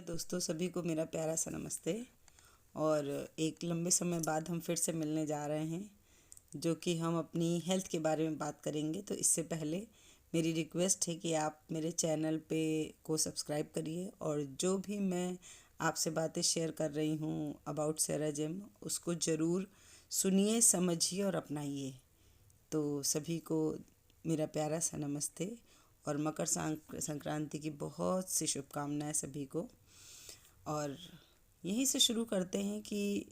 दोस्तों, सभी को मेरा प्यारा सा नमस्ते। और एक लंबे समय बाद हम फिर से मिलने जा रहे हैं, जो कि हम अपनी हेल्थ के बारे में बात करेंगे। तो इससे पहले मेरी रिक्वेस्ट है कि आप मेरे चैनल को सब्सक्राइब करिए, और जो भी मैं आपसे बातें शेयर कर रही हूँ अबाउट सेराजिम, उसको ज़रूर सुनिए, समझिए और अपनाइए। तो सभी को मेरा प्यारा सा नमस्ते और मकर संक्रांति की बहुत सी शुभकामनाएं सभी को। और यहीं से शुरू करते हैं कि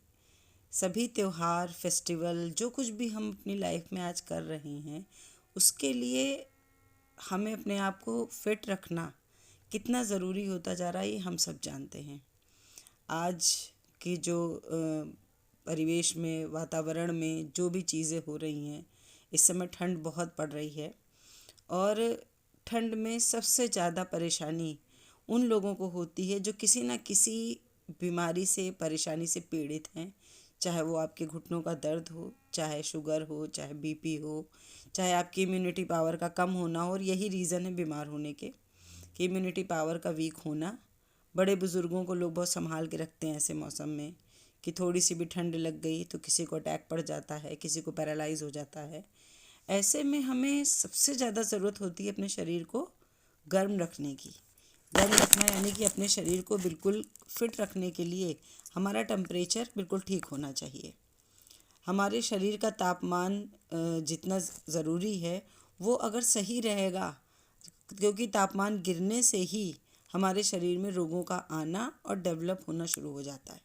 सभी त्यौहार, फेस्टिवल, जो कुछ भी हम अपनी लाइफ में आज कर रहे हैं, उसके लिए हमें अपने आप को फिट रखना कितना ज़रूरी होता जा रहा है, ये हम सब जानते हैं। आज की जो परिवेश में, वातावरण में जो भी चीज़ें हो रही हैं, इस समय ठंड बहुत पड़ रही है, और ठंड में सबसे ज़्यादा परेशानी उन लोगों को होती है जो किसी न किसी बीमारी से, परेशानी से पीड़ित हैं। चाहे वो आपके घुटनों का दर्द हो, चाहे शुगर हो, चाहे बीपी हो, चाहे आपकी इम्यूनिटी पावर का कम होना हो। और यही रीज़न है बीमार होने के, कि इम्यूनिटी पावर का वीक होना। बड़े बुज़ुर्गों को लोग बहुत संभाल के रखते हैं ऐसे मौसम में, कि थोड़ी सी भी ठंड लग गई तो किसी को अटैक पड़ जाता है, किसी को पैरालाइज़ हो जाता है। ऐसे में हमें सबसे ज़्यादा ज़रूरत होती है अपने शरीर को गर्म रखने की। गर्म रखना यानी कि अपने शरीर को बिल्कुल फिट रखने के लिए हमारा टेम्परेचर बिल्कुल ठीक होना चाहिए। हमारे शरीर का तापमान जितना ज़रूरी है वो अगर सही रहेगा, क्योंकि तापमान गिरने से ही हमारे शरीर में रोगों का आना और डेवलप होना शुरू हो जाता है।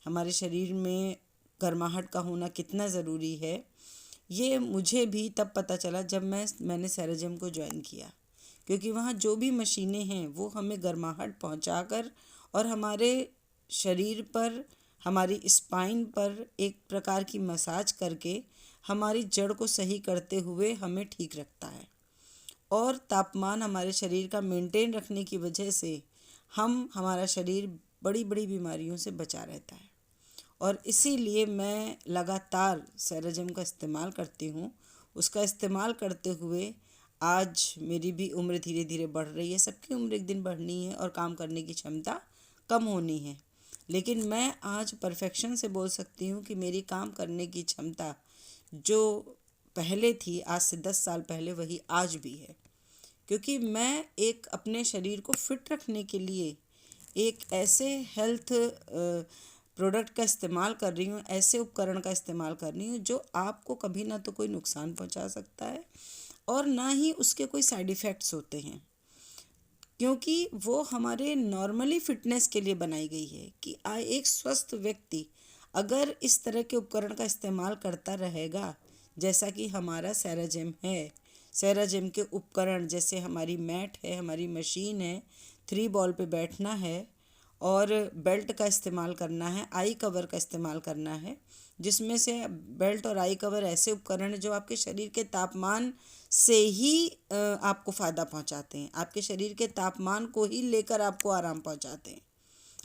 हमारे शरीर में गर्माहट का होना कितना ज़रूरी है, ये मुझे भी तब पता चला जब मैंने सेराजिम को ज्वाइन किया। क्योंकि वहाँ जो भी मशीनें हैं वो हमें गर्माहट पहुँचाकर और हमारे शरीर पर, हमारी स्पाइन पर एक प्रकार की मसाज करके हमारी जड़ को सही करते हुए हमें ठीक रखता है। और तापमान हमारे शरीर का मेंटेन रखने की वजह से हमारा शरीर बड़ी बड़ी बीमारियों से बचा रहता है। और इसीलिए मैं लगातार सेराजिम का इस्तेमाल करती हूँ। उसका इस्तेमाल करते हुए आज मेरी भी उम्र धीरे धीरे बढ़ रही है। सबकी उम्र एक दिन बढ़नी है और काम करने की क्षमता कम होनी है, लेकिन मैं आज परफेक्शन से बोल सकती हूँ कि मेरी काम करने की क्षमता जो पहले थी, आज से 10 साल पहले, वही आज भी है। क्योंकि मैं एक अपने शरीर को फिट रखने के लिए एक ऐसे हेल्थ प्रोडक्ट का इस्तेमाल कर रही हूँ, ऐसे उपकरण का इस्तेमाल कर रही हूँ जो आपको कभी ना तो कोई नुकसान पहुँचा सकता है और ना ही उसके कोई साइड इफ़ेक्ट्स होते हैं। क्योंकि वो हमारे नॉर्मली फिटनेस के लिए बनाई गई है कि एक स्वस्थ व्यक्ति अगर इस तरह के उपकरण का इस्तेमाल करता रहेगा, जैसा कि हमारा सेराजिम है। सेराजिम के उपकरण जैसे हमारी मैट है, हमारी मशीन है, 3 बॉल पे बैठना है और बेल्ट का इस्तेमाल करना है, आई कवर का इस्तेमाल करना है, जिसमें से बेल्ट और आई कवर ऐसे उपकरण हैं जो आपके शरीर के तापमान से ही आपको फ़ायदा पहुंचाते हैं। आपके शरीर के तापमान को ही लेकर आपको आराम पहुंचाते हैं।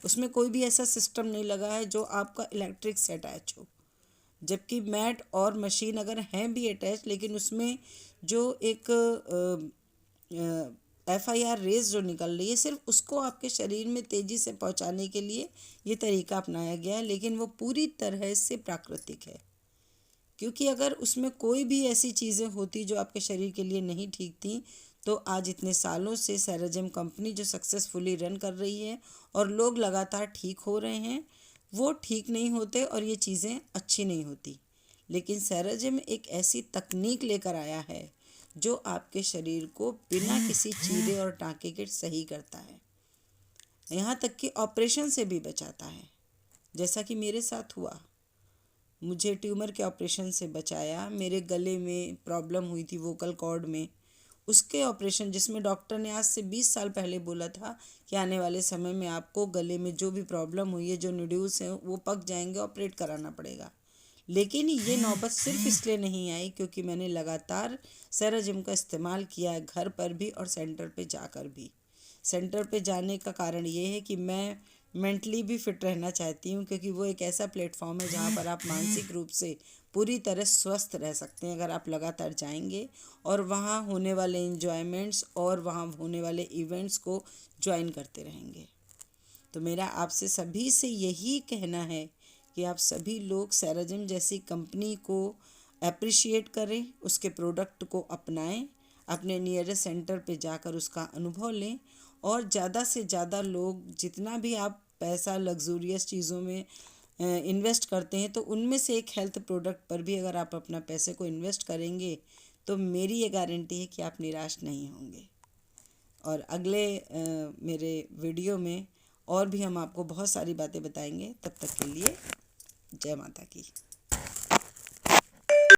उसमें कोई भी ऐसा सिस्टम नहीं लगा है जो आपका इलेक्ट्रिक से अटैच हो। जबकि मैट और मशीन अगर हैं भी अटैच, लेकिन उसमें जो एक FIR रेज जो निकल रही है, सिर्फ उसको आपके शरीर में तेज़ी से पहुंचाने के लिए ये तरीका अपनाया गया है, लेकिन वो पूरी तरह से प्राकृतिक है। क्योंकि अगर उसमें कोई भी ऐसी चीज़ें होती जो आपके शरीर के लिए नहीं ठीक थी, तो आज इतने सालों से सेराजिम कंपनी जो सक्सेसफुली रन कर रही है और लोग लगातार ठीक हो रहे हैं, वो ठीक नहीं होते और ये चीज़ें अच्छी नहीं होती। लेकिन सेराजिम एक ऐसी तकनीक लेकर आया है जो आपके शरीर को बिना किसी चीरे और टाँके के सही करता है, यहाँ तक कि ऑपरेशन से भी बचाता है। जैसा कि मेरे साथ हुआ, मुझे ट्यूमर के ऑपरेशन से बचाया। मेरे गले में प्रॉब्लम हुई थी, वोकल कॉर्ड में, उसके ऑपरेशन, जिसमें डॉक्टर ने आज से 20 साल पहले बोला था कि आने वाले समय में आपको गले में जो भी प्रॉब्लम हुई है, जो नोड्यूल्स हैं, वो पक जाएंगे, ऑपरेट कराना पड़ेगा। लेकिन ये नौबत सिर्फ इसलिए नहीं आई क्योंकि मैंने लगातार सेराजिम का इस्तेमाल किया है, घर पर भी और सेंटर पे जाकर भी। सेंटर पे जाने का कारण ये है कि मैं मेंटली भी फिट रहना चाहती हूँ, क्योंकि वो एक ऐसा प्लेटफॉर्म है जहाँ पर आप मानसिक रूप से पूरी तरह स्वस्थ रह सकते हैं अगर आप लगातार जाएंगे और वहाँ होने वाले इन्जॉयमेंट्स और वहाँ होने वाले इवेंट्स को ज्वाइन करते रहेंगे। तो मेरा आपसे सभी से यही कहना है कि आप सभी लोग सेराजिम जैसी कंपनी को अप्रिशिएट करें, उसके प्रोडक्ट को अपनाएं, अपने नियरेस्ट सेंटर पे जाकर उसका अनुभव लें और ज़्यादा से ज़्यादा लोग जितना भी आप पैसा लग्जूरियस चीज़ों में इन्वेस्ट करते हैं तो उनमें से एक हेल्थ प्रोडक्ट पर भी अगर आप अपना पैसे को इन्वेस्ट करेंगे तो मेरी ये गारंटी है कि आप निराश नहीं होंगे। और अगले मेरे वीडियो में और भी हम आपको बहुत सारी बातें बताएंगे। तब तक के लिए जय माता की।